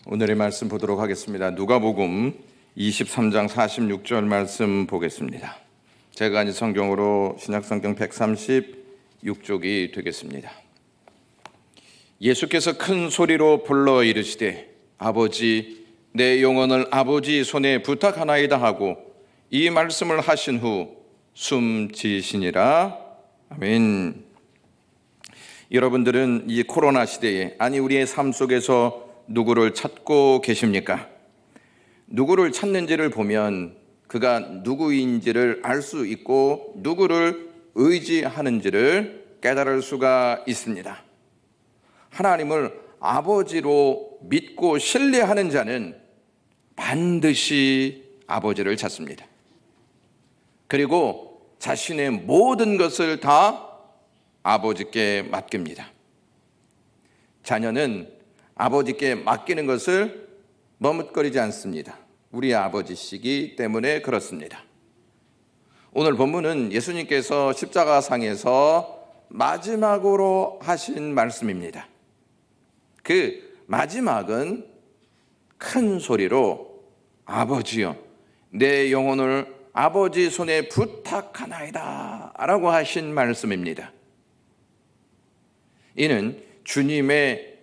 오늘의 말씀 보도록 하겠습니다. 누가복음 23장 46절 말씀 보겠습니다. 제가 가진 성경으로 신약성경 136쪽이 되겠습니다. 예수께서 큰 소리로 불러 이르시되 아버지 내 영혼을 아버지 손에 부탁하나이다 하고 이 말씀을 하신 후 숨지시니라. 아멘. 여러분들은 이 코로나 시대에 우리의 삶 속에서 누구를 찾고 계십니까? 누구를 찾는지를 보면 그가 누구인지를 알 수 있고 누구를 의지하는지를 깨달을 수가 있습니다. 하나님을 아버지로 믿고 신뢰하는 자는 반드시 아버지를 찾습니다. 그리고 자신의 모든 것을 다 아버지께 맡깁니다. 자녀는 아버지께 맡기는 것을 머뭇거리지 않습니다. 우리 아버지시기 때문에 그렇습니다. 오늘 본문은 예수님께서 십자가상에서 마지막으로 하신 말씀입니다. 그 마지막은 큰 소리로 아버지여 내 영혼을 아버지 손에 부탁하나이다 라고 하신 말씀입니다. 이는 주님의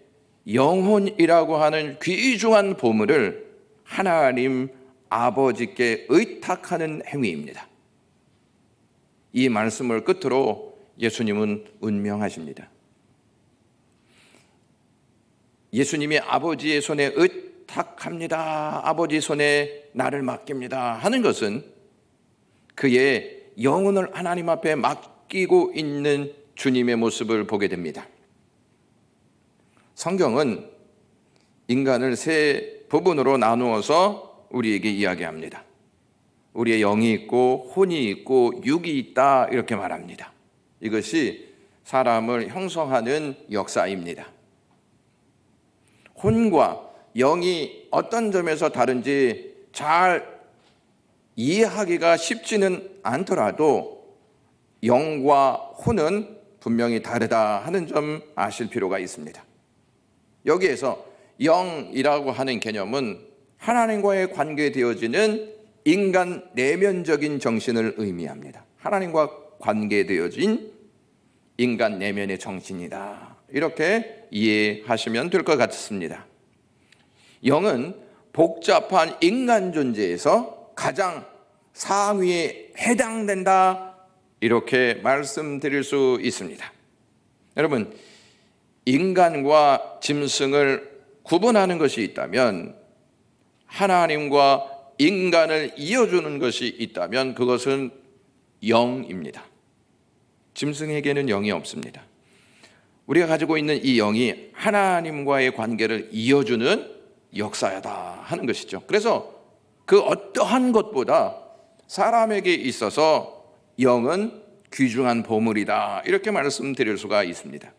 영혼이라고 하는 귀중한 보물을 하나님 아버지께 의탁하는 행위입니다. 이 말씀을 끝으로 예수님은 운명하십니다. 예수님이 아버지의 손에 의탁합니다. 아버지 손에 나를 맡깁니다 하는 것은 그의 영혼을 하나님 앞에 맡기고 있는 주님의 모습을 보게 됩니다. 성경은 인간을 세 부분으로 나누어서 우리에게 이야기합니다. 우리의 영이 있고 혼이 있고 육이 있다 이렇게 말합니다. 이것이 사람을 형성하는 역사입니다. 혼과 영이 어떤 점에서 다른지 잘 이해하기가 쉽지는 않더라도 영과 혼은 분명히 다르다 하는 점 아실 필요가 있습니다. 여기에서 영이라고 하는 개념은 하나님과의 관계되어지는 인간 내면적인 정신을 의미합니다. 하나님과 관계되어진 인간 내면의 정신이다. 이렇게 이해하시면 될 것 같습니다. 영은 복잡한 인간 존재에서 가장 상위에 해당된다. 이렇게 말씀드릴 수 있습니다. 여러분, 인간과 짐승을 구분하는 것이 있다면, 하나님과 인간을 이어주는 것이 있다면 그것은 영입니다. 짐승에게는 영이 없습니다. 우리가 가지고 있는 이 영이 하나님과의 관계를 이어주는 역사야다 하는 것이죠. 그래서 그 어떠한 것보다 사람에게 있어서 영은 귀중한 보물이다 이렇게 말씀드릴 수가 있습니다.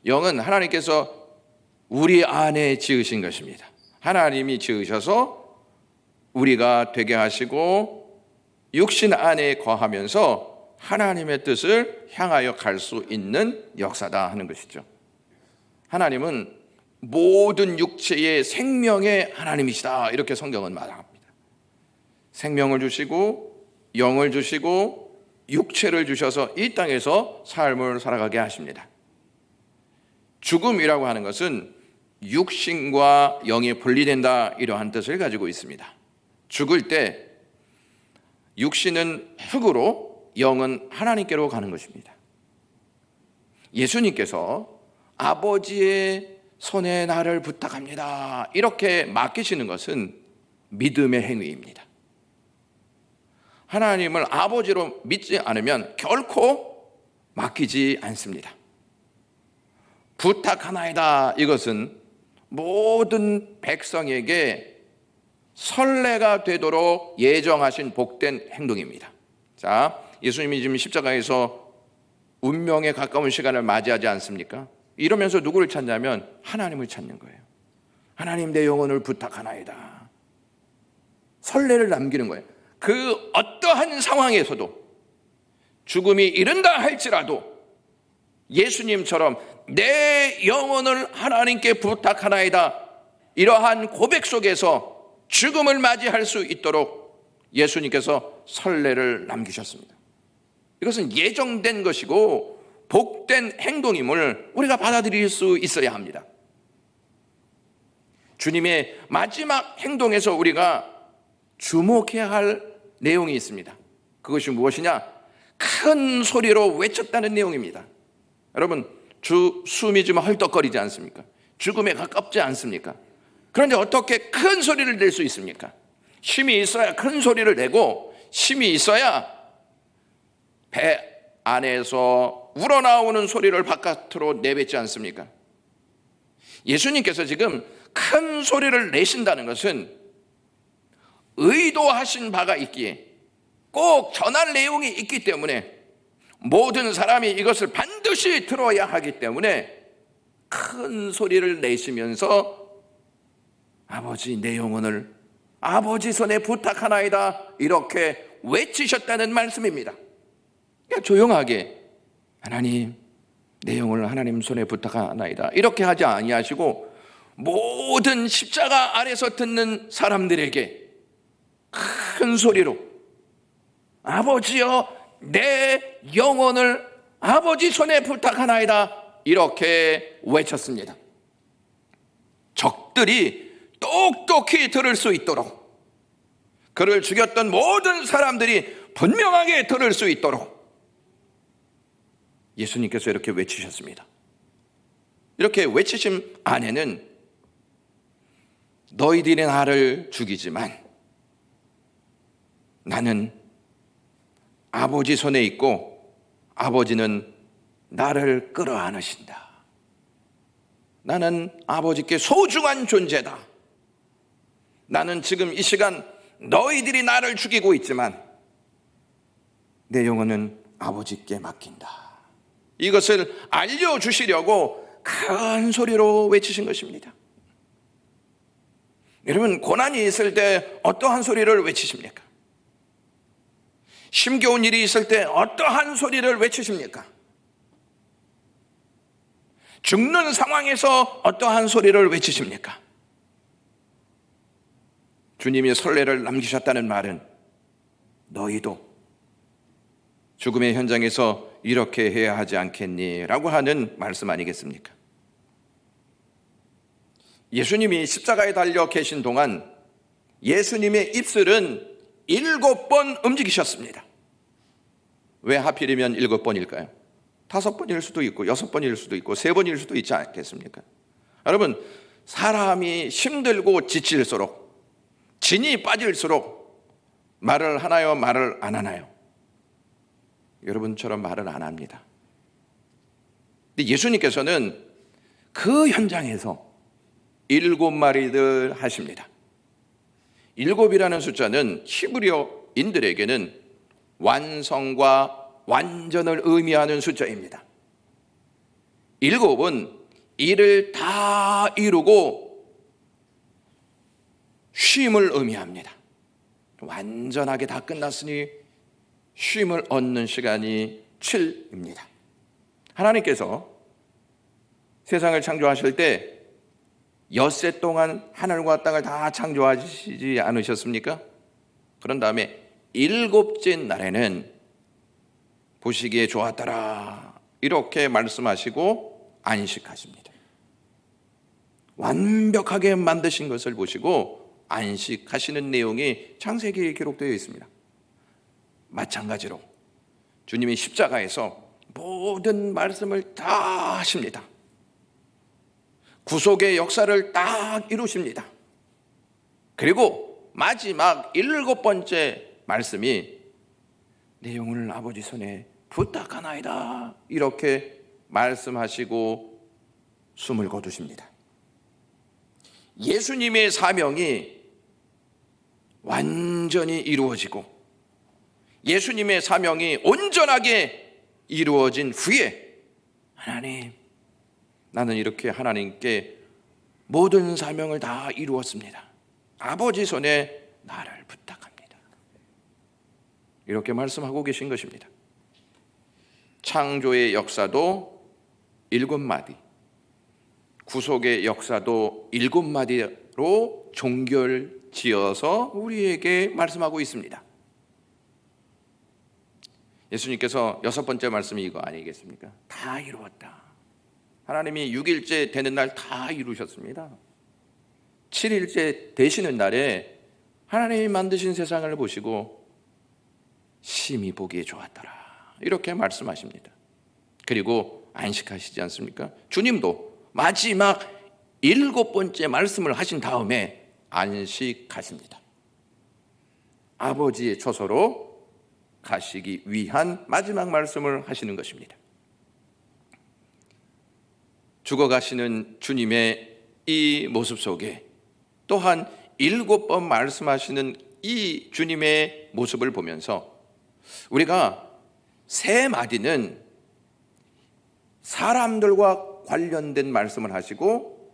영은 하나님께서 우리 안에 지으신 것입니다. 하나님이 지으셔서 우리가 되게 하시고 육신 안에 거하면서 하나님의 뜻을 향하여 갈 수 있는 역사다 하는 것이죠. 하나님은 모든 육체의 생명의 하나님이시다 이렇게 성경은 말합니다. 생명을 주시고 영을 주시고 육체를 주셔서 이 땅에서 삶을 살아가게 하십니다. 죽음이라고 하는 것은 육신과 영이 분리된다 이러한 뜻을 가지고 있습니다. 죽을 때 육신은 흙으로 영은 하나님께로 가는 것입니다. 예수님께서 아버지의 손에 나를 부탁합니다 이렇게 맡기시는 것은 믿음의 행위입니다. 하나님을 아버지로 믿지 않으면 결코 맡기지 않습니다. 부탁하나이다 이것은 모든 백성에게 선례가 되도록 예정하신 복된 행동입니다. 자, 예수님이 지금 십자가에서 운명에 가까운 시간을 맞이하지 않습니까? 이러면서 누구를 찾냐면 하나님을 찾는 거예요. 하나님 내 영혼을 부탁하나이다. 선례를 남기는 거예요. 그 어떠한 상황에서도 죽음이 이른다 할지라도 예수님처럼 내 영혼을 하나님께 부탁하나이다 이러한 고백 속에서 죽음을 맞이할 수 있도록 예수님께서 선례를 남기셨습니다. 이것은 예정된 것이고 복된 행동임을 우리가 받아들일 수 있어야 합니다. 주님의 마지막 행동에서 우리가 주목해야 할 내용이 있습니다. 그것이 무엇이냐? 큰 소리로 외쳤다는 내용입니다. 여러분, 숨이 좀 헐떡거리지 않습니까? 죽음에 가깝지 않습니까? 그런데 어떻게 큰 소리를 낼 수 있습니까? 힘이 있어야 큰 소리를 내고 힘이 있어야 배 안에서 우러나오는 소리를 바깥으로 내뱉지 않습니까? 예수님께서 지금 큰 소리를 내신다는 것은 의도하신 바가 있기에 꼭 전할 내용이 있기 때문에 모든 사람이 이것을 반드시 들어야 하기 때문에 큰 소리를 내시면서 아버지 내 영혼을 아버지 손에 부탁하나이다 이렇게 외치셨다는 말씀입니다. 그러니까 조용하게 하나님 내 영혼을 하나님 손에 부탁하나이다 이렇게 하지 아니하시고 모든 십자가 아래서 듣는 사람들에게 큰 소리로 아버지여 내 영혼을 아버지 손에 부탁하나이다 이렇게 외쳤습니다. 적들이 똑똑히 들을 수 있도록 그를 죽였던 모든 사람들이 분명하게 들을 수 있도록 예수님께서 이렇게 외치셨습니다. 이렇게 외치심 안에는 너희들이 나를 죽이지만 나는 아버지 손에 있고 아버지는 나를 끌어안으신다. 나는 아버지께 소중한 존재다. 나는 지금 이 시간 너희들이 나를 죽이고 있지만 내 영혼은 아버지께 맡긴다. 이것을 알려주시려고 큰 소리로 외치신 것입니다. 여러분, 고난이 있을 때 어떠한 소리를 외치십니까? 힘겨운 일이 있을 때 어떠한 소리를 외치십니까? 죽는 상황에서 어떠한 소리를 외치십니까? 주님이 선례를 남기셨다는 말은 너희도 죽음의 현장에서 이렇게 해야 하지 않겠니? 라고 하는 말씀 아니겠습니까? 예수님이 십자가에 달려 계신 동안 예수님의 입술은 7번 움직이셨습니다. 왜 하필이면 7번일까요? 5번일 수도 있고 6번일 수도 있고 3번일 수도 있지 않겠습니까? 여러분, 사람이 힘들고 지칠수록 진이 빠질수록 말을 하나요? 말을 안 하나요? 여러분처럼 말을 안 합니다. 근데 예수님께서는 그 현장에서 7마디를 하십니다. 7이라는 숫자는 히브리어인들에게는 완성과 완전을 의미하는 숫자입니다. 7은 일을 다 이루고 쉼을 의미합니다. 완전하게 다 끝났으니 쉼을 얻는 시간이 7입니다. 하나님께서 세상을 창조하실 때 엿새 동안 하늘과 땅을 다 창조하시지 않으셨습니까? 그런 다음에 7째 날에는 보시기에 좋았더라 이렇게 말씀하시고 안식하십니다. 완벽하게 만드신 것을 보시고 안식하시는 내용이 창세기에 기록되어 있습니다. 마찬가지로 주님이 십자가에서 모든 말씀을 다 하십니다. 구속의 역사를 딱 이루십니다. 그리고 마지막 7번째 말씀이 내 영혼을 아버지 손에 부탁하나이다 이렇게 말씀하시고 숨을 거두십니다. 예수님의 사명이 완전히 이루어지고 예수님의 사명이 온전하게 이루어진 후에 하나님, 나는 이렇게 하나님께 모든 사명을 다 이루었습니다. 아버지 손에 나를 부탁합니다. 이렇게 말씀하고 계신 것입니다. 창조의 역사도 7마디, 구속의 역사도 7마디 종결지어서 우리에게 말씀하고 있습니다. 예수님께서 6번째 말씀이 이거 아니겠습니까? 다 이루었다. 하나님이 6일째 되는 날 다 이루셨습니다. 7일째 되시는 날에 하나님이 만드신 세상을 보시고 심히 보기에 좋았더라, 이렇게 말씀하십니다. 그리고 안식하시지 않습니까? 주님도 마지막 7번째 말씀을 하신 다음에 안식하십니다. 아버지의 처소로 가시기 위한 마지막 말씀을 하시는 것입니다. 죽어가시는 주님의 이 모습 속에 또한 7번 말씀하시는 이 주님의 모습을 보면서 우리가 3마디는 사람들과 관련된 말씀을 하시고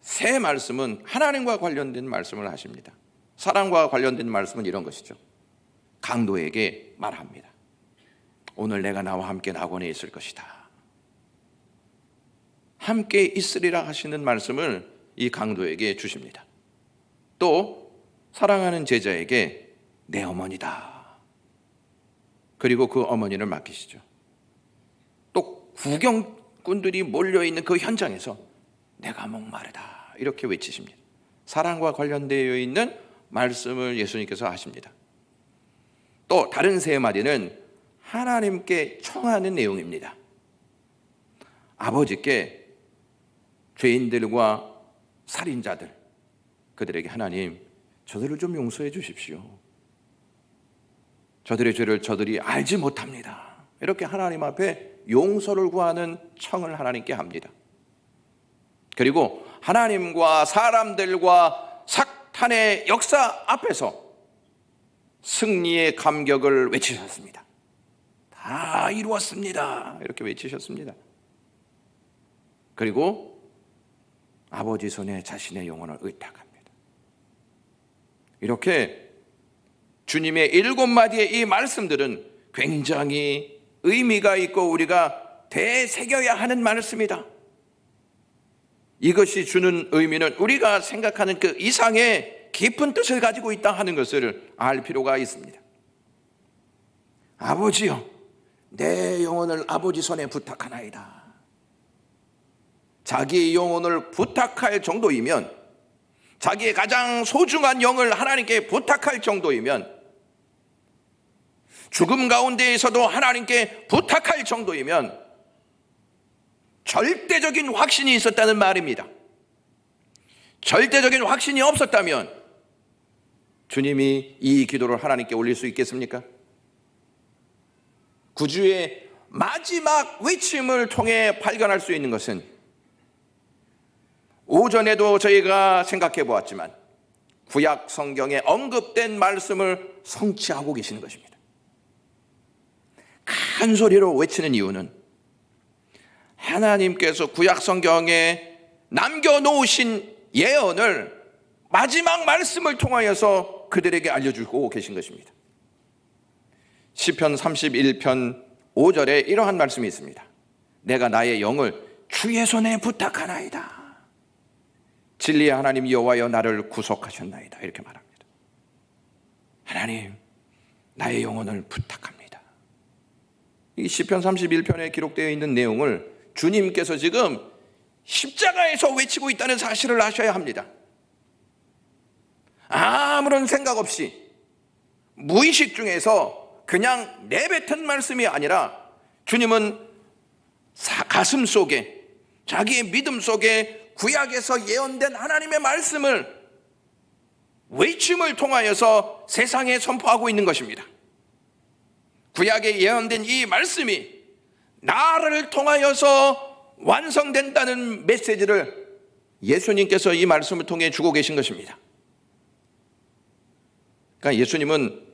3말씀은 하나님과 관련된 말씀을 하십니다. 사람과 관련된 말씀은 이런 것이죠. 강도에게 말합니다. 오늘 내가 나와 함께 낙원에 있을 것이다. 함께 있으리라 하시는 말씀을 이 강도에게 주십니다. 또 사랑하는 제자에게 내 어머니다. 그리고 그 어머니를 맡기시죠. 또 구경꾼들이 몰려있는 그 현장에서 내가 목마르다, 이렇게 외치십니다. 사랑과 관련되어 있는 말씀을 예수님께서 하십니다. 또 다른 3마디는 하나님께 청하는 내용입니다. 아버지께 죄인들과 살인자들, 그들에게 하나님, 저들을 좀 용서해 주십시오. 저들의 죄를 저들이 알지 못합니다. 이렇게 하나님 앞에 용서를 구하는 청을 하나님께 합니다. 그리고 하나님과 사람들과 사탄의 역사 앞에서 승리의 감격을 외치셨습니다. 다 이루었습니다, 이렇게 외치셨습니다. 그리고 아버지 손에 자신의 영혼을 의탁합니다. 이렇게 주님의 7마디의 이 말씀들은 굉장히 의미가 있고 우리가 되새겨야 하는 말씀이다. 이것이 주는 의미는 우리가 생각하는 그 이상의 깊은 뜻을 가지고 있다 하는 것을 알 필요가 있습니다. 아버지여, 내 영혼을 아버지 손에 부탁하나이다. 자기의 영혼을 부탁할 정도이면, 자기의 가장 소중한 영을 하나님께 부탁할 정도이면, 죽음 가운데에서도 하나님께 부탁할 정도이면 절대적인 확신이 있었다는 말입니다. 절대적인 확신이 없었다면 주님이 이 기도를 하나님께 올릴 수 있겠습니까? 구주의 마지막 외침을 통해 발견할 수 있는 것은 오전에도 저희가 생각해 보았지만 구약 성경에 언급된 말씀을 성취하고 계시는 것입니다. 큰 소리로 외치는 이유는 하나님께서 구약 성경에 남겨놓으신 예언을 마지막 말씀을 통하여서 그들에게 알려주고 계신 것입니다. 시편 31편 5절에 이러한 말씀이 있습니다. 내가 나의 영을 주의 손에 부탁하나이다. 진리의 하나님 여호와여 나를 구속하셨나이다. 이렇게 말합니다. 하나님, 나의 영혼을 부탁합니다. 이 시편 31편에 기록되어 있는 내용을 주님께서 지금 십자가에서 외치고 있다는 사실을 아셔야 합니다. 아무런 생각 없이 무의식 중에서 그냥 내뱉은 말씀이 아니라 주님은 가슴 속에, 자기의 믿음 속에 구약에서 예언된 하나님의 말씀을 외침을 통하여서 세상에 선포하고 있는 것입니다. 구약에 예언된 이 말씀이 나를 통하여서 완성된다는 메시지를 예수님께서 이 말씀을 통해 주고 계신 것입니다. 그러니까 예수님은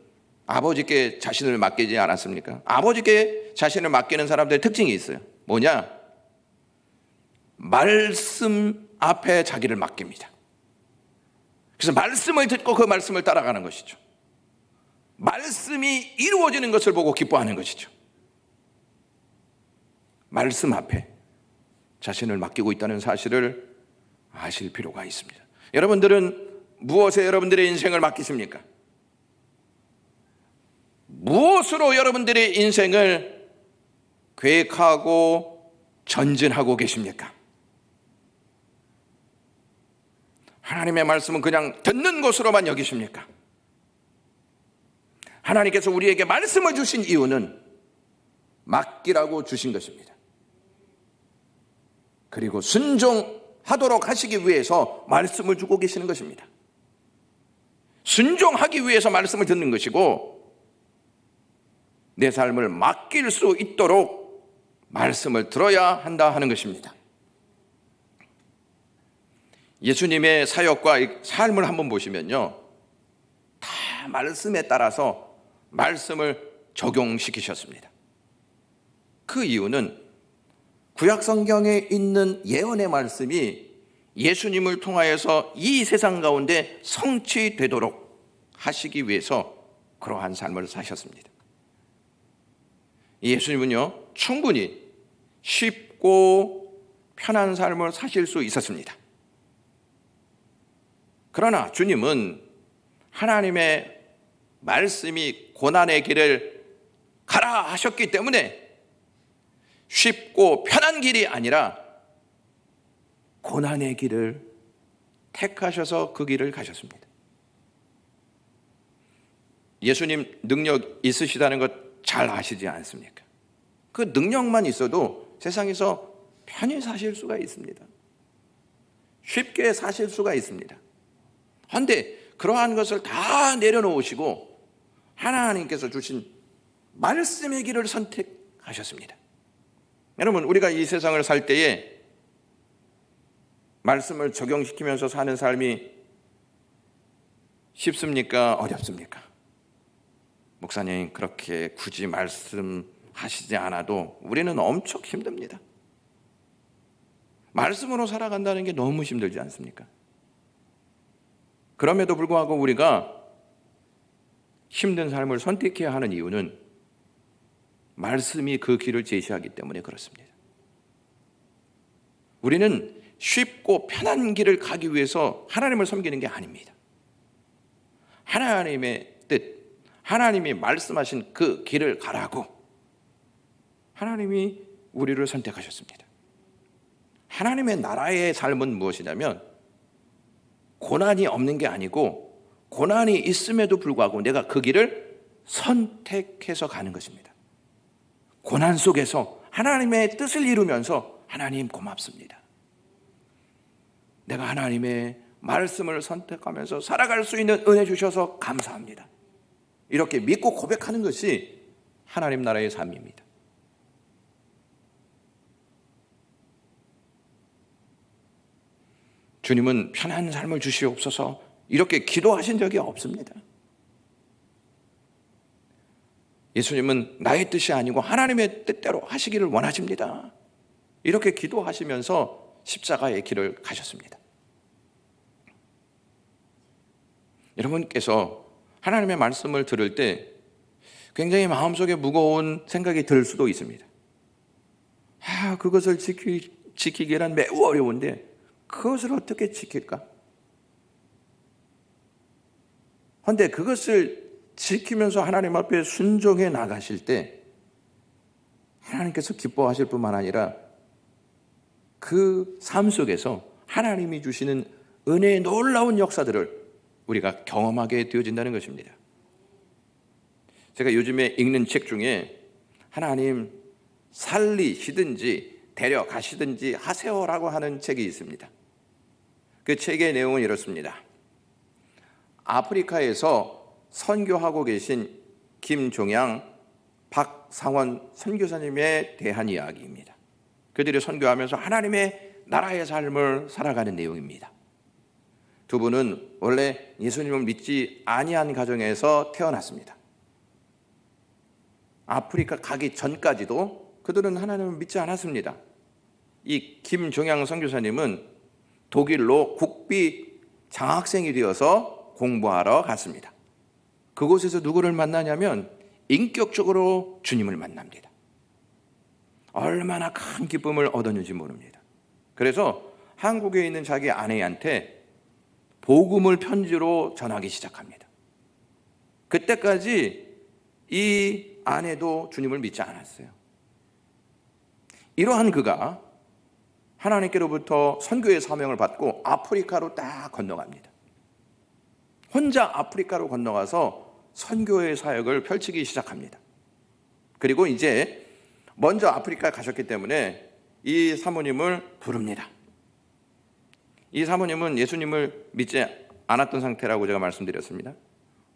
아버지께 자신을 맡기지 않았습니까? 아버지께 자신을 맡기는 사람들의 특징이 있어요. 뭐냐? 말씀 앞에 자기를 맡깁니다. 그래서 말씀을 듣고 그 말씀을 따라가는 것이죠. 말씀이 이루어지는 것을 보고 기뻐하는 것이죠. 말씀 앞에 자신을 맡기고 있다는 사실을 아실 필요가 있습니다. 여러분들은 무엇에 여러분들의 인생을 맡기십니까? 무엇으로 여러분들의 인생을 계획하고 전진하고 계십니까? 하나님의 말씀은 그냥 듣는 것으로만 여기십니까? 하나님께서 우리에게 말씀을 주신 이유는 맡기라고 주신 것입니다. 그리고 순종하도록 하시기 위해서 말씀을 주고 계시는 것입니다. 순종하기 위해서 말씀을 듣는 것이고, 내 삶을 맡길 수 있도록 말씀을 들어야 한다 하는 것입니다. 예수님의 사역과 삶을 한번 보시면요, 다 말씀에 따라서 말씀을 적용시키셨습니다. 그 이유는 구약 성경에 있는 예언의 말씀이 예수님을 통하여서 이 세상 가운데 성취되도록 하시기 위해서 그러한 삶을 사셨습니다. 예수님은요, 충분히 쉽고 편한 삶을 사실 수 있었습니다. 그러나 주님은 하나님의 말씀이 고난의 길을 가라 하셨기 때문에 쉽고 편한 길이 아니라 고난의 길을 택하셔서 그 길을 가셨습니다. 예수님 능력 있으시다는 것 잘 아시지 않습니까? 그 능력만 있어도 세상에서 편히 사실 수가 있습니다. 쉽게 사실 수가 있습니다. 그런데 그러한 것을 다 내려놓으시고 하나님께서 주신 말씀의 길을 선택하셨습니다. 여러분, 우리가 이 세상을 살 때에 말씀을 적용시키면서 사는 삶이 쉽습니까? 어렵습니까? 목사님, 그렇게 굳이 말씀하시지 않아도 우리는 엄청 힘듭니다. 말씀으로 살아간다는 게 너무 힘들지 않습니까? 그럼에도 불구하고 우리가 힘든 삶을 선택해야 하는 이유는 말씀이 그 길을 제시하기 때문에 그렇습니다. 우리는 쉽고 편한 길을 가기 위해서 하나님을 섬기는 게 아닙니다. 하나님의 뜻, 하나님이 말씀하신 그 길을 가라고 하나님이 우리를 선택하셨습니다. 하나님의 나라의 삶은 무엇이냐면 고난이 없는 게 아니고 고난이 있음에도 불구하고 내가 그 길을 선택해서 가는 것입니다. 고난 속에서 하나님의 뜻을 이루면서 하나님 고맙습니다. 내가 하나님의 말씀을 선택하면서 살아갈 수 있는 은혜 주셔서 감사합니다. 이렇게 믿고 고백하는 것이 하나님 나라의 삶입니다. 주님은 편한 삶을 주시옵소서 이렇게 기도하신 적이 없습니다. 예수님은 나의 뜻이 아니고 하나님의 뜻대로 하시기를 원하십니다. 이렇게 기도하시면서 십자가의 길을 가셨습니다. 여러분께서 하나님의 말씀을 들을 때 굉장히 마음속에 무거운 생각이 들 수도 있습니다. 그것을 지키기란 매우 어려운데 그것을 어떻게 지킬까? 그런데 그것을 지키면서 하나님 앞에 순종해 나가실 때 하나님께서 기뻐하실 뿐만 아니라 그 삶 속에서 하나님이 주시는 은혜의 놀라운 역사들을 우리가 경험하게 되어진다는 것입니다. 제가 요즘에 읽는 책 중에 하나님 살리시든지 데려가시든지 하세요라고 하는 책이 있습니다. 그 책의 내용은 이렇습니다. 아프리카에서 선교하고 계신 김종양, 박상원 선교사님에 대한 이야기입니다. 그들이 선교하면서 하나님의 나라의 삶을 살아가는 내용입니다. 두 분은 원래 예수님을 믿지 아니한 가정에서 태어났습니다. 아프리카 가기 전까지도 그들은 하나님을 믿지 않았습니다. 이 김종양 선교사님은 독일로 국비 장학생이 되어서 공부하러 갔습니다. 그곳에서 누구를 만나냐면 인격적으로 주님을 만납니다. 얼마나 큰 기쁨을 얻었는지 모릅니다. 그래서 한국에 있는 자기 아내한테 복음을 편지로 전하기 시작합니다. 그때까지 이 아내도 주님을 믿지 않았어요. 이러한 그가 하나님께로부터 선교의 사명을 받고 아프리카로 딱 건너갑니다. 혼자 아프리카로 건너가서 선교의 사역을 펼치기 시작합니다. 그리고 이제 먼저 아프리카에 가셨기 때문에 이 사모님을 부릅니다. 이 사모님은 예수님을 믿지 않았던 상태라고 제가 말씀드렸습니다.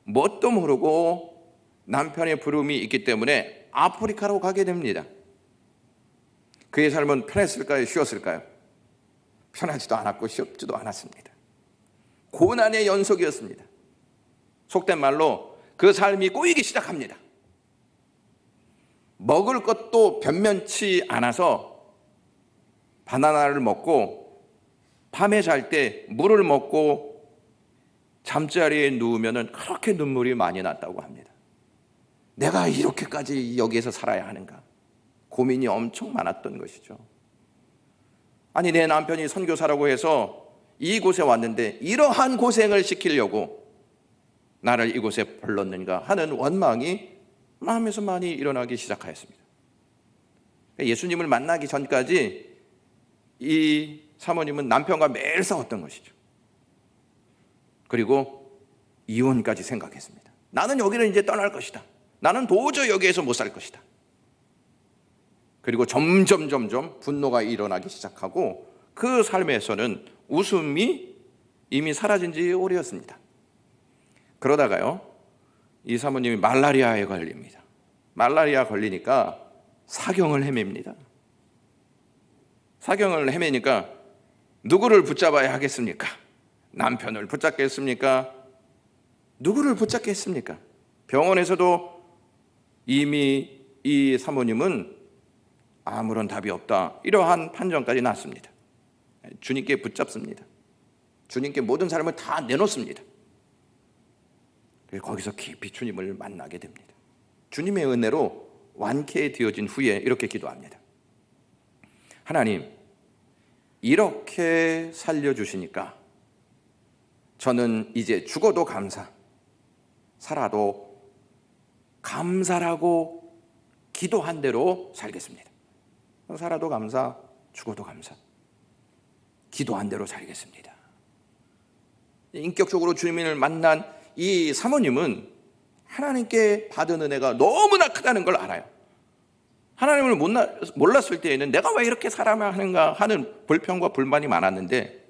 뭣도 모르고 남편의 부름이 있기 때문에 아프리카로 가게 됩니다. 그의 삶은 편했을까요? 쉬웠을까요? 편하지도 않았고 쉽지도 않았습니다. 고난의 연속이었습니다. 속된 말로 그 삶이 꼬이기 시작합니다. 먹을 것도 변면치 않아서 바나나를 먹고 밤에 잘 때 물을 먹고 잠자리에 누우면 그렇게 눈물이 많이 났다고 합니다. 내가 이렇게까지 여기에서 살아야 하는가? 고민이 엄청 많았던 것이죠. 아니, 내 남편이 선교사라고 해서 이곳에 왔는데 이러한 고생을 시키려고 나를 이곳에 불렀는가 하는 원망이 마음에서 많이 일어나기 시작하였습니다. 예수님을 만나기 전까지 이 사모님은 남편과 매일 싸웠던 것이죠. 그리고 이혼까지 생각했습니다. 나는 여기를 이제 떠날 것이다. 나는 도저히 여기에서 못 살 것이다. 그리고 점점 분노가 일어나기 시작하고 그 삶에서는 웃음이 이미 사라진 지 오래였습니다. 그러다가요, 이 사모님이 말라리아에 걸립니다. 말라리아 걸리니까 사경을 헤맵니다. 사경을 헤매니까 누구를 붙잡아야 하겠습니까? 남편을 붙잡겠습니까? 누구를 붙잡겠습니까? 병원에서도 이미 이 사모님은 아무런 답이 없다, 이러한 판정까지 났습니다. 주님께 붙잡습니다. 주님께 모든 삶을 다 내놓습니다. 거기서 깊이 주님을 만나게 됩니다. 주님의 은혜로 완쾌되어진 후에 이렇게 기도합니다. 하나님, 이렇게 살려주시니까 저는 이제 죽어도 감사, 살아도 감사라고 기도한 대로 살겠습니다. 살아도 감사, 죽어도 감사, 기도한 대로 살겠습니다. 인격적으로 주님을 만난 이 사모님은 하나님께 받은 은혜가 너무나 크다는 걸 알아요. 하나님을 몰랐을 때에는 내가 왜 이렇게 살아야 하는가 하는 불평과 불만이 많았는데,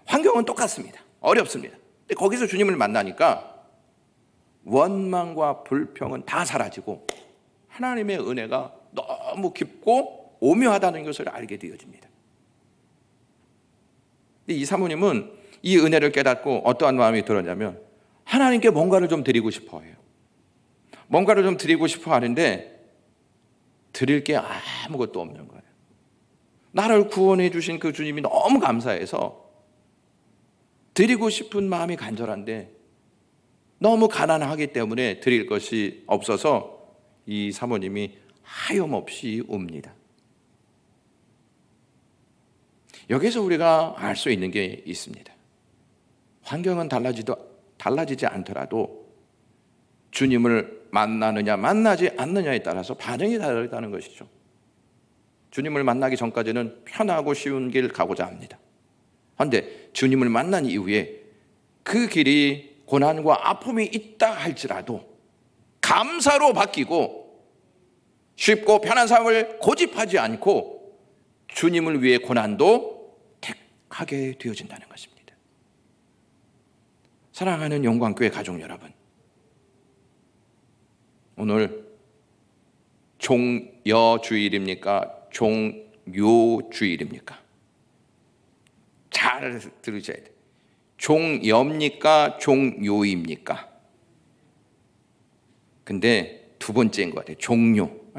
환경은 똑같습니다. 어렵습니다. 근데 거기서 주님을 만나니까 원망과 불평은 다 사라지고 하나님의 은혜가 너무 깊고 오묘하다는 것을 알게 되어집니다. 이 사모님은 이 은혜를 깨닫고 어떠한 마음이 들었냐면 하나님께 뭔가를 좀 드리고 싶어 해요. 뭔가를 좀 드리고 싶어 하는데 드릴 게 아무것도 없는 거예요. 나를 구원해 주신 그 주님이 너무 감사해서 드리고 싶은 마음이 간절한데 너무 가난하기 때문에 드릴 것이 없어서 이 사모님이 하염없이 웁니다. 여기서 우리가 알 수 있는 게 있습니다. 환경은 달라지지 않더라도 주님을 만나느냐 만나지 않느냐에 따라서 반응이 다르다는 것이죠. 주님을 만나기 전까지는 편하고 쉬운 길 가고자 합니다. 그런데 주님을 만난 이후에 그 길이 고난과 아픔이 있다 할지라도 감사로 바뀌고 쉽고 편한 삶을 고집하지 않고 주님을 위해 고난도 택하게 되어진다는 것입니다. 사랑하는 영광교회 가족 여러분, 오늘 종여주일입니까? 종요주일입니까? 잘 들으셔야 돼요. 종여입니까? 종요입니까? 근데 두 번째인 것 같아요.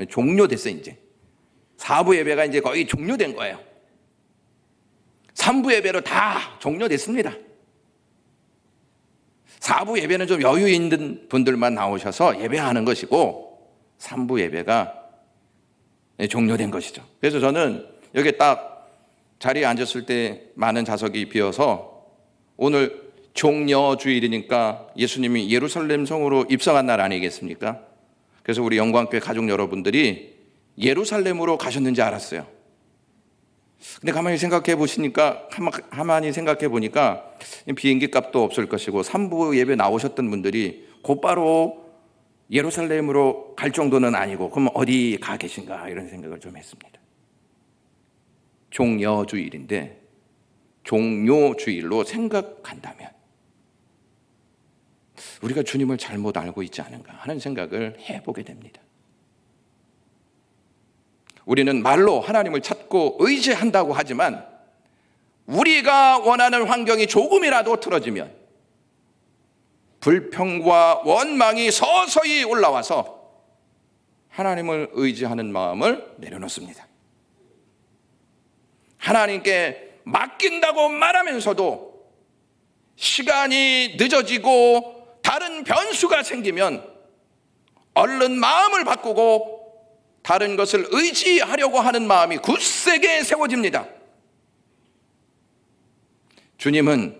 종료됐어요. 이제 4부 예배가 이제 거의 종료된 거예요. 3부 예배로 다 종료됐습니다. 4부 예배는 좀 여유 있는 분들만 나오셔서 예배하는 것이고 3부 예배가 종료된 것이죠. 그래서 저는 여기 딱 자리에 앉았을 때 많은 좌석이 비어서 오늘 종려주일이니까 예수님이 예루살렘 성으로 입성한 날 아니겠습니까? 그래서 우리 영광교회 가족 여러분들이 예루살렘으로 가셨는지 알았어요. 근데 가만히 생각해 보니까 비행기 값도 없을 것이고 삼부 예배 나오셨던 분들이 곧바로 예루살렘으로 갈 정도는 아니고 그럼 어디 가 계신가 이런 생각을 좀 했습니다. 종려주일인데 종료주일로 생각한다면 우리가 주님을 잘못 알고 있지 않은가 하는 생각을 해보게 됩니다. 우리는 말로 하나님을 찾고 의지한다고 하지만 우리가 원하는 환경이 조금이라도 틀어지면 불평과 원망이 서서히 올라와서 하나님을 의지하는 마음을 내려놓습니다. 하나님께 맡긴다고 말하면서도 시간이 늦어지고 다른 변수가 생기면 얼른 마음을 바꾸고 다른 것을 의지하려고 하는 마음이 굳세게 세워집니다. 주님은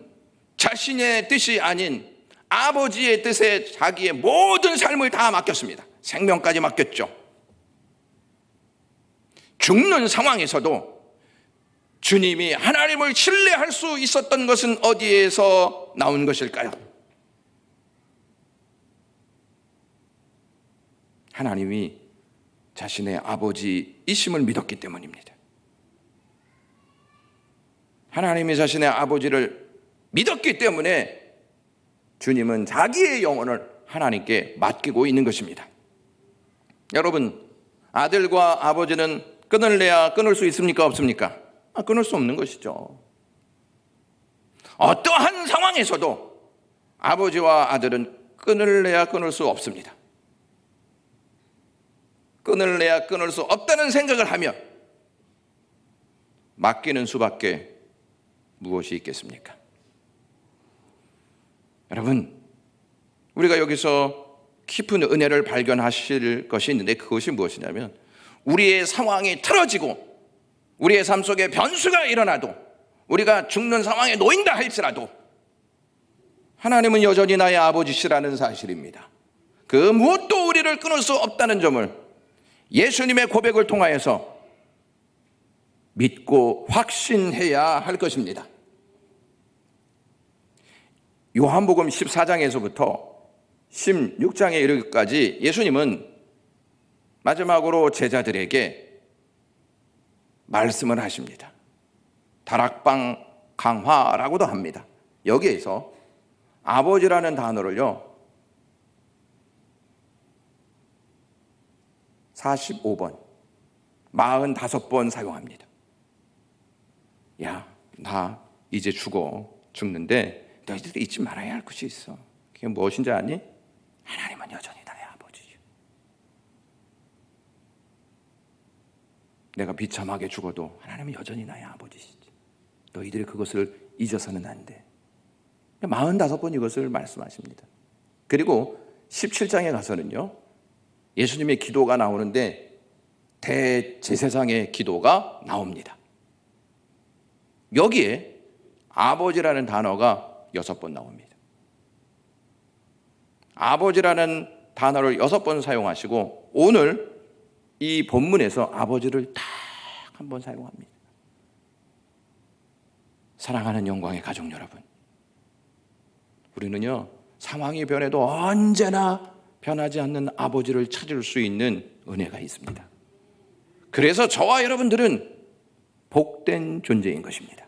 자신의 뜻이 아닌 아버지의 뜻에 자기의 모든 삶을 다 맡겼습니다. 생명까지 맡겼죠. 죽는 상황에서도 주님이 하나님을 신뢰할 수 있었던 것은 어디에서 나온 것일까요? 하나님이 자신의 아버지이심을 믿었기 때문입니다. 하나님이 자신의 아버지를 믿었기 때문에 주님은 자기의 영혼을 하나님께 맡기고 있는 것입니다. 여러분, 아들과 아버지는 끊을래야 끊을 수 있습니까? 없습니까? 끊을 수 없는 것이죠. 어떠한 상황에서도 아버지와 아들은 끊을래야 끊을 수 없습니다. 끊을래야 끊을 수 없다는 생각을 하면 맡기는 수밖에 무엇이 있겠습니까? 여러분, 우리가 여기서 깊은 은혜를 발견하실 것이 있는데 그것이 무엇이냐면 우리의 상황이 틀어지고 우리의 삶 속에 변수가 일어나도 우리가 죽는 상황에 놓인다 할지라도 하나님은 여전히 나의 아버지시라는 사실입니다. 그 무엇도 우리를 끊을 수 없다는 점을 예수님의 고백을 통하여서 믿고 확신해야 할 것입니다. 요한복음 14장에서부터 16장에 이르기까지 예수님은 마지막으로 제자들에게 말씀을 하십니다. 다락방 강화라고도 합니다. 여기에서 아버지라는 단어를요 45번 45번 사용합니다. 야, 나 이제 죽는데 너희들이 잊지 말아야 할 것이 있어. 그게 무엇인지 아니? 하나님은 여전히 나의 아버지죠. 내가 비참하게 죽어도 하나님은 여전히 나의 아버지시지. 너희들이 그것을 잊어서는 안 돼. 45번 이것을 말씀하십니다. 그리고 17장에 가서는요 예수님의 기도가 나오는데 대제사장의 기도가 나옵니다. 여기에 아버지라는 단어가 6번 나옵니다. 아버지라는 단어를 6번 사용하시고 오늘 이 본문에서 아버지를 딱 한 번 사용합니다. 사랑하는 영광의 가족 여러분, 우리는요 상황이 변해도 언제나 변하지 않는 아버지를 찾을 수 있는 은혜가 있습니다. 그래서 저와 여러분들은 복된 존재인 것입니다.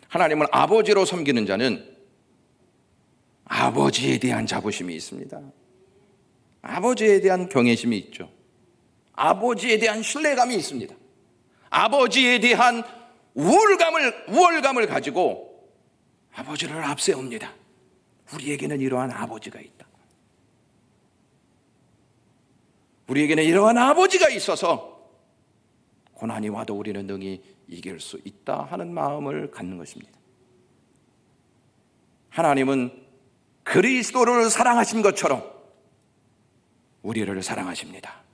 하나님을 아버지로 섬기는 자는 아버지에 대한 자부심이 있습니다. 아버지에 대한 경외심이 있죠. 아버지에 대한 신뢰감이 있습니다. 아버지에 대한 우월감을 가지고 아버지를 앞세웁니다. 우리에게는 이러한 아버지가 있다. 우리에게는 이러한 아버지가 있어서 고난이 와도 우리는 능히 이길 수 있다 하는 마음을 갖는 것입니다. 하나님은 그리스도를 사랑하신 것처럼 우리를 사랑하십니다.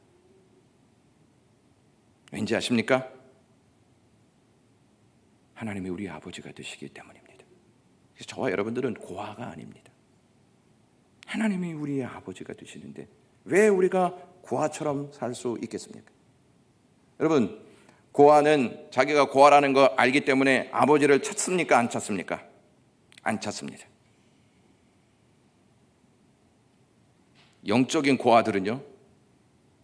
왠지 아십니까? 하나님이 우리 아버지가 되시기 때문입니다. 그래서 저와 여러분들은 고아가 아닙니다. 하나님이 우리의 아버지가 되시는데 왜 우리가 고아처럼 살 수 있겠습니까? 여러분, 고아는 자기가 고아라는 거 알기 때문에 아버지를 찾습니까? 안 찾습니까? 안 찾습니다. 영적인 고아들은요,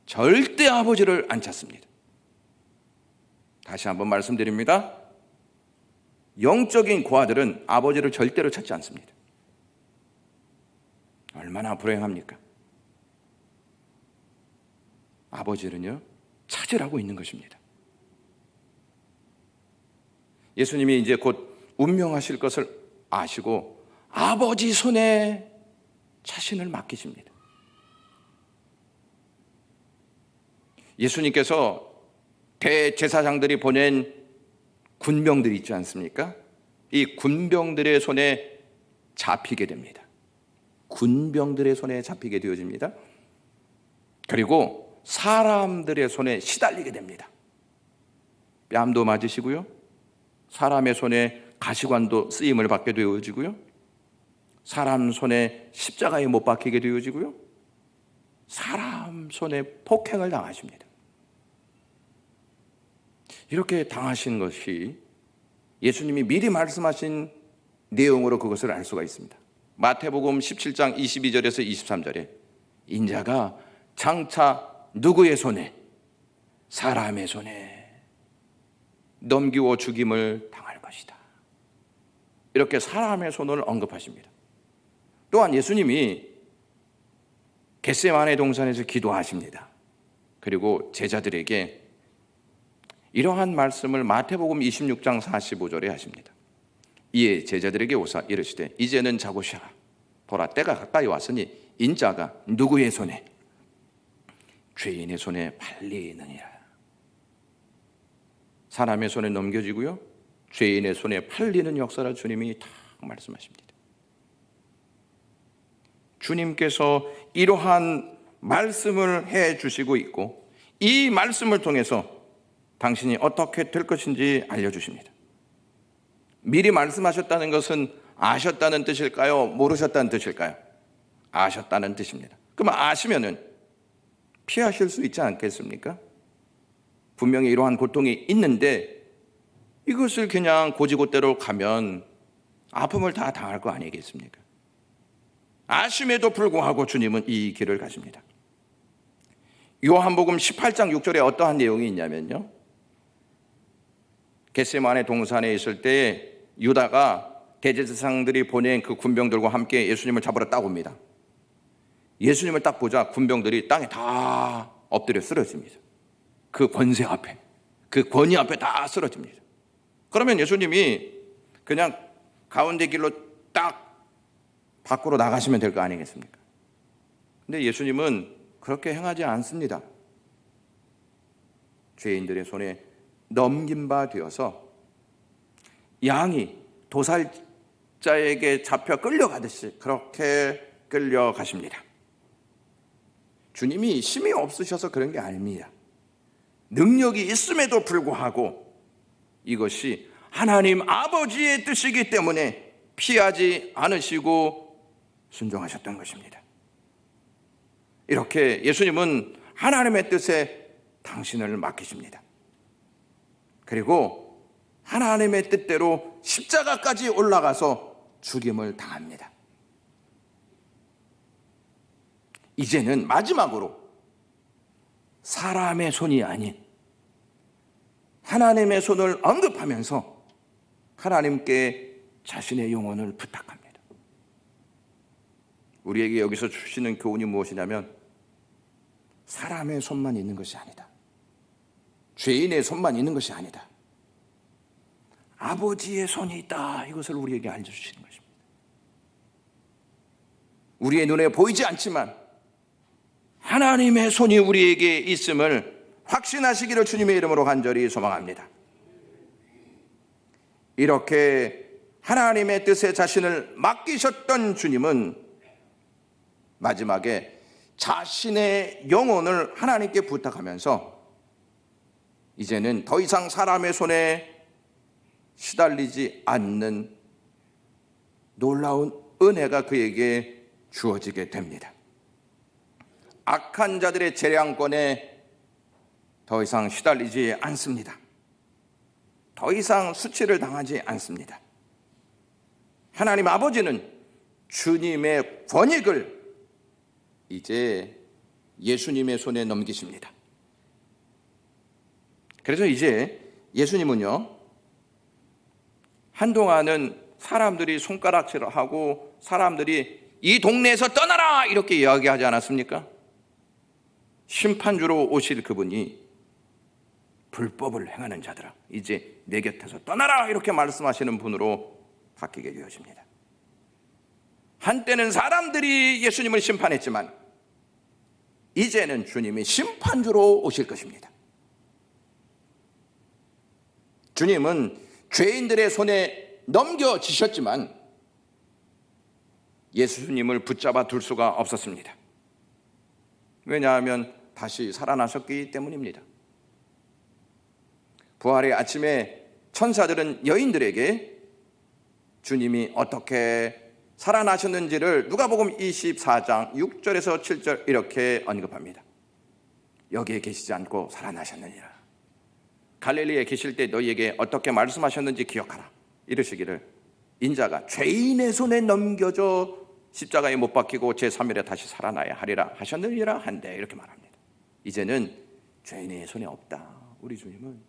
절대 아버지를 안 찾습니다. 다시 한번 말씀드립니다. 영적인 고아들은 아버지를 절대로 찾지 않습니다. 얼마나 불행합니까? 아버지는요, 찾으라고 있는 것입니다. 예수님이 이제 곧 운명하실 것을 아시고 아버지 손에 자신을 맡기십니다. 예수님께서 대제사장들이 보낸 군병들이 있지 않습니까? 이 군병들의 손에 잡히게 됩니다. 군병들의 손에 잡히게 되어집니다. 그리고 사람들의 손에 시달리게 됩니다. 뺨도 맞으시고요, 사람의 손에 가시관도 쓰임을 받게 되어지고요, 사람 손에 십자가에 못 박히게 되어지고요, 사람 손에 폭행을 당하십니다. 이렇게 당하신 것이 예수님이 미리 말씀하신 내용으로 그것을 알 수가 있습니다. 마태복음 17장 22절에서 23절에 인자가 장차 누구의 손에? 사람의 손에 넘기워 죽임을 당할 것이다. 이렇게 사람의 손을 언급하십니다. 또한 예수님이 겟세마네 동산에서 기도하십니다. 그리고 제자들에게 이러한 말씀을 마태복음 26장 45절에 하십니다. 이에 제자들에게 오사 이르시되 이제는 자고 쉬라. 보라, 때가 가까이 왔으니 인자가 누구의 손에? 죄인의 손에 팔리느니라. 사람의 손에 넘겨지고요, 죄인의 손에 팔리는 역사라 주님이 다 말씀하십니다. 주님께서 이러한 말씀을 해 주시고 있고 이 말씀을 통해서 당신이 어떻게 될 것인지 알려주십니다. 미리 말씀하셨다는 것은 아셨다는 뜻일까요? 모르셨다는 뜻일까요? 아셨다는 뜻입니다. 그럼 아시면은 피하실 수 있지 않겠습니까? 분명히 이러한 고통이 있는데 이것을 그냥 고지고대로 가면 아픔을 다 당할 거 아니겠습니까? 아심에도 불구하고 주님은 이 길을 가십니다. 요한복음 18장 6절에 어떠한 내용이 있냐면요, 겟세마네 동산에 있을 때 유다가 대제사장들이 보낸 그 군병들과 함께 예수님을 잡으러 딱 옵니다. 예수님을 딱 보자 군병들이 땅에 다 엎드려 쓰러집니다. 그 권세 앞에, 그 권위 앞에 다 쓰러집니다. 그러면 예수님이 그냥 가운데 길로 딱 밖으로 나가시면 될 거 아니겠습니까? 근데 예수님은 그렇게 행하지 않습니다. 죄인들의 손에 넘긴 바 되어서 양이 도살자에게 잡혀 끌려가듯이 그렇게 끌려가십니다. 주님이 힘이 없으셔서 그런 게 아닙니다. 능력이 있음에도 불구하고 이것이 하나님 아버지의 뜻이기 때문에 피하지 않으시고 순종하셨던 것입니다. 이렇게 예수님은 하나님의 뜻에 당신을 맡기십니다. 그리고 하나님의 뜻대로 십자가까지 올라가서 죽임을 당합니다. 이제는 마지막으로 사람의 손이 아닌 하나님의 손을 언급하면서 하나님께 자신의 영혼을 부탁합니다. 우리에게 여기서 주시는 교훈이 무엇이냐면 사람의 손만 있는 것이 아니다. 죄인의 손만 있는 것이 아니다. 아버지의 손이 있다. 이것을 우리에게 알려주시는 것입니다. 우리의 눈에 보이지 않지만 하나님의 손이 우리에게 있음을 확신하시기를 주님의 이름으로 간절히 소망합니다. 이렇게 하나님의 뜻에 자신을 맡기셨던 주님은 마지막에 자신의 영혼을 하나님께 부탁하면서 이제는 더 이상 사람의 손에 시달리지 않는 놀라운 은혜가 그에게 주어지게 됩니다. 악한 자들의 재량권에 더 이상 시달리지 않습니다. 더 이상 수치를 당하지 않습니다. 하나님 아버지는 주님의 권익을 이제 예수님의 손에 넘기십니다. 그래서 이제 예수님은요, 한동안은 사람들이 손가락질을 하고 사람들이 이 동네에서 떠나라 이렇게 이야기하지 않았습니까? 심판주로 오실 그분이 불법을 행하는 자들아 이제 내 곁에서 떠나라 이렇게 말씀하시는 분으로 바뀌게 되어집니다. 한때는 사람들이 예수님을 심판했지만 이제는 주님이 심판주로 오실 것입니다. 주님은 죄인들의 손에 넘겨지셨지만 예수님을 붙잡아 둘 수가 없었습니다. 왜냐하면 다시 살아나셨기 때문입니다. 부활의 아침에 천사들은 여인들에게 주님이 어떻게 살아나셨는지를 누가복음 24장 6절에서 7절 이렇게 언급합니다. 여기에 계시지 않고 살아나셨느니라. 갈릴리에 계실 때 너희에게 어떻게 말씀하셨는지 기억하라. 이르시기를 인자가 죄인의 손에 넘겨져 십자가에 못 박히고 제3일에 다시 살아나야 하리라 하셨느니라 한데 이렇게 말합니다. 이제는 죄인의 손에 없다. 우리 주님은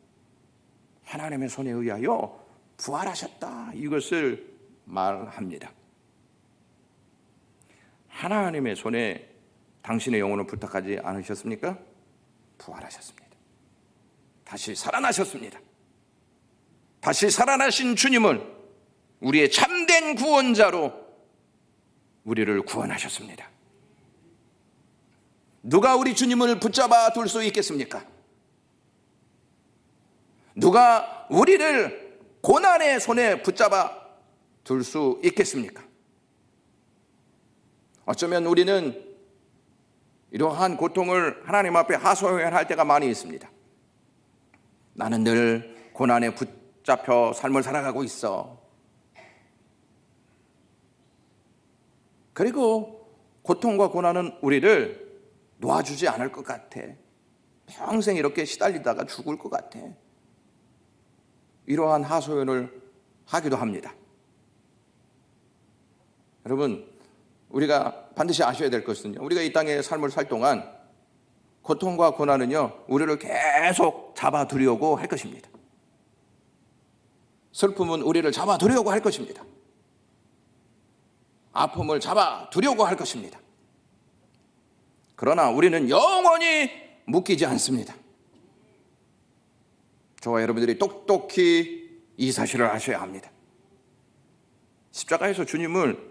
하나님의 손에 의하여 부활하셨다. 이것을 말합니다. 하나님의 손에 당신의 영혼을 부탁하지 않으셨습니까? 부활하셨습니다. 다시 살아나셨습니다. 다시 살아나신 주님은 우리의 참된 구원자로 우리를 구원하셨습니다. 누가 우리 주님을 붙잡아 둘 수 있겠습니까? 누가 우리를 고난의 손에 붙잡아 둘 수 있겠습니까? 어쩌면 우리는 이러한 고통을 하나님 앞에 하소연할 때가 많이 있습니다. 나는 늘 고난에 붙잡혀 삶을 살아가고 있어. 그리고 고통과 고난은 우리를 놓아주지 않을 것 같아. 평생 이렇게 시달리다가 죽을 것 같아. 이러한 하소연을 하기도 합니다. 여러분, 우리가 반드시 아셔야 될 것은요, 우리가 이 땅에 삶을 살 동안 고통과 고난은요 우리를 계속 잡아두려고 할 것입니다. 슬픔은 우리를 잡아두려고 할 것입니다. 아픔을 잡아두려고 할 것입니다. 그러나 우리는 영원히 묶이지 않습니다. 저와 여러분들이 똑똑히 이 사실을 아셔야 합니다. 십자가에서 주님을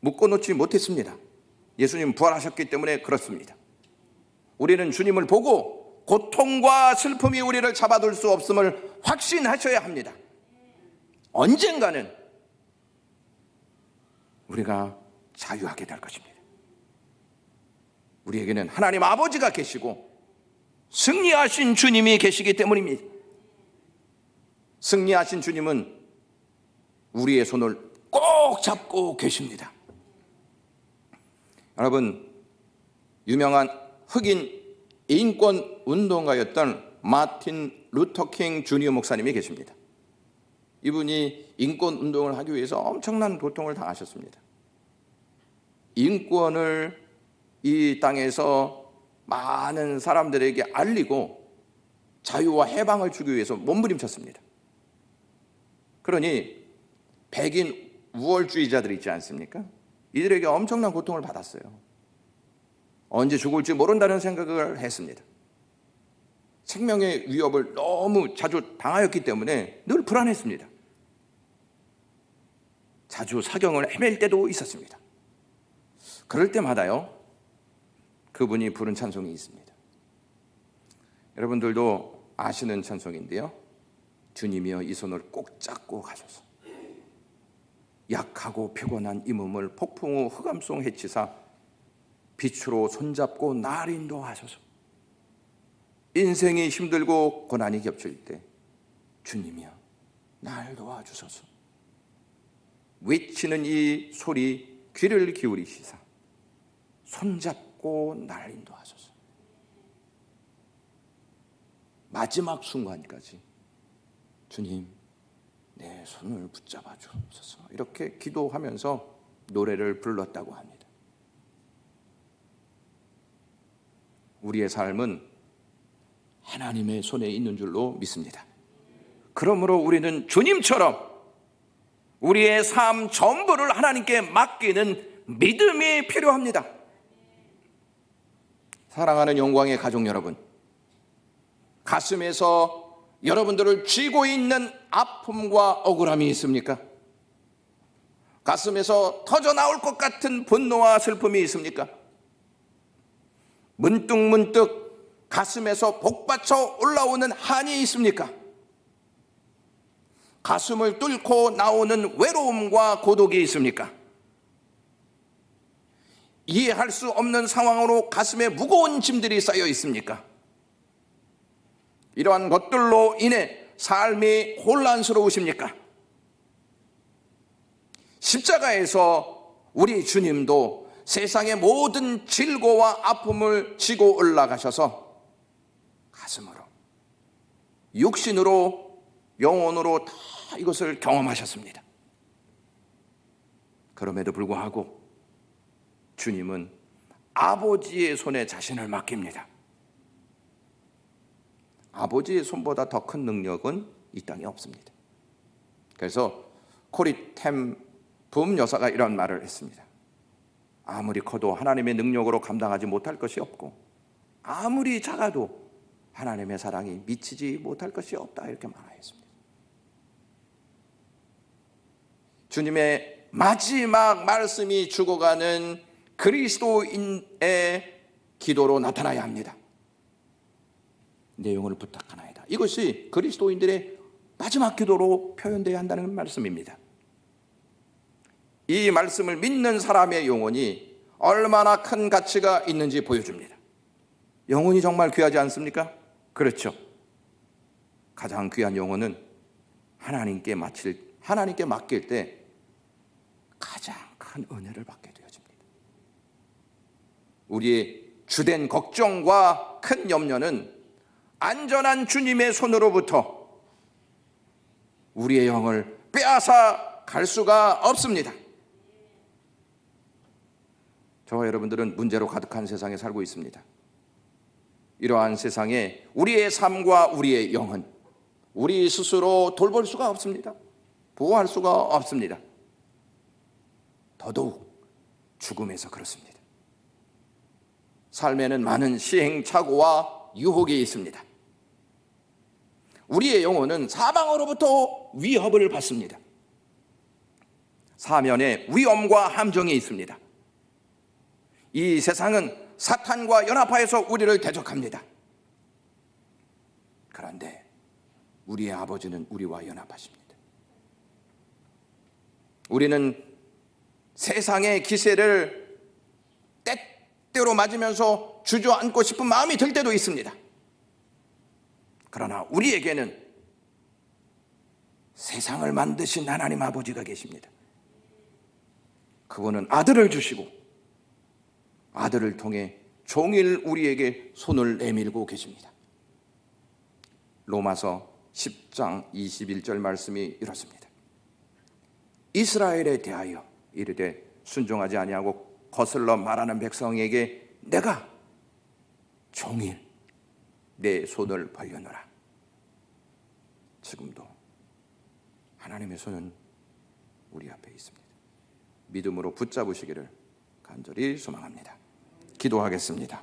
묶어놓지 못했습니다. 예수님 부활하셨기 때문에 그렇습니다. 우리는 주님을 보고 고통과 슬픔이 우리를 잡아둘 수 없음을 확신하셔야 합니다. 언젠가는 우리가 자유하게 될 것입니다. 우리에게는 하나님 아버지가 계시고 승리하신 주님이 계시기 때문입니다. 승리하신 주님은 우리의 손을 꼭 잡고 계십니다. 여러분, 유명한 흑인 인권 운동가였던 마틴 루터킹 주니어 목사님이 계십니다. 이분이 인권 운동을 하기 위해서 엄청난 고통을 당하셨습니다. 인권을 이 땅에서 많은 사람들에게 알리고 자유와 해방을 주기 위해서 몸부림쳤습니다. 그러니 백인 우월주의자들이 있지 않습니까? 이들에게 엄청난 고통을 받았어요. 언제 죽을지 모른다는 생각을 했습니다. 생명의 위협을 너무 자주 당하였기 때문에 늘 불안했습니다. 자주 사경을 헤맬 때도 있었습니다. 그럴 때마다요, 그분이 부른 찬송이 있습니다. 여러분들도 아시는 찬송인데요. 주님이여 이 손을 꼭 잡고 가소서. 약하고 피곤한 이 몸을 폭풍 후 흑암송 해치사 빛으로 손잡고 날 인도하소서. 인생이 힘들고 고난이 겹칠 때 주님이여 날 도와주소서. 외치는 이 소리 귀를 기울이시사 손잡고 날 인도하소서. 마지막 순간까지 주님 내 손을 붙잡아 주옵소서. 이렇게 기도하면서 노래를 불렀다고 합니다. 우리의 삶은 하나님의 손에 있는 줄로 믿습니다. 그러므로 우리는 주님처럼 우리의 삶 전부를 하나님께 맡기는 믿음이 필요합니다. 사랑하는 영광의 가족 여러분, 가슴에서 여러분들을 쥐고 있는 아픔과 억울함이 있습니까? 가슴에서 터져 나올 것 같은 분노와 슬픔이 있습니까? 문득문득 가슴에서 복받쳐 올라오는 한이 있습니까? 가슴을 뚫고 나오는 외로움과 고독이 있습니까? 이해할 수 없는 상황으로 가슴에 무거운 짐들이 쌓여 있습니까? 이러한 것들로 인해 삶이 혼란스러우십니까? 십자가에서 우리 주님도 세상의 모든 질고와 아픔을 지고 올라가셔서 가슴으로, 육신으로, 영혼으로 다 이것을 경험하셨습니다. 그럼에도 불구하고 주님은 아버지의 손에 자신을 맡깁니다. 아버지의 손보다 더 큰 능력은 이 땅에 없습니다. 그래서 코리 템 부음여사가 이런 말을 했습니다. 아무리 커도 하나님의 능력으로 감당하지 못할 것이 없고, 아무리 작아도 하나님의 사랑이 미치지 못할 것이 없다, 이렇게 말하였습니다. 주님의 마지막 말씀이 죽어가는 그리스도인의 기도로 나타나야 합니다. 내 영혼을 부탁하나이다. 이것이 그리스도인들의 마지막 기도로 표현되어야 한다는 말씀입니다. 이 말씀을 믿는 사람의 영혼이 얼마나 큰 가치가 있는지 보여줍니다. 영혼이 정말 귀하지 않습니까? 그렇죠. 가장 귀한 영혼은 하나님께 맡길 때 가장 큰 은혜를 받게 되어집니다. 우리의 주된 걱정과 큰 염려는 안전한 주님의 손으로부터 우리의 영을 빼앗아 갈 수가 없습니다. 저와 여러분들은 문제로 가득한 세상에 살고 있습니다. 이러한 세상에 우리의 삶과 우리의 영은 우리 스스로 돌볼 수가 없습니다. 보호할 수가 없습니다. 더더욱 죽음에서 그렇습니다. 삶에는 많은 시행착오와 유혹이 있습니다. 우리의 영혼은 사방으로부터 위협을 받습니다. 사면에 위험과 함정이 있습니다. 이 세상은 사탄과 연합하여서 우리를 대적합니다. 그런데 우리의 아버지는 우리와 연합하십니다. 우리는 세상의 기세를 때때로 맞으면서 주저앉고 싶은 마음이 들 때도 있습니다. 그러나 우리에게는 세상을 만드신 하나님 아버지가 계십니다. 그분은 아들을 주시고 아들을 통해 종일 우리에게 손을 내밀고 계십니다. 로마서 10장 21절 말씀이 이렇습니다. 이스라엘에 대하여 이르되 순종하지 아니하고 거슬러 말하는 백성에게 내가 종일 내 손을 벌려노라. 지금도 하나님의 손은 우리 앞에 있습니다. 믿음으로 붙잡으시기를 간절히 소망합니다. 기도하겠습니다.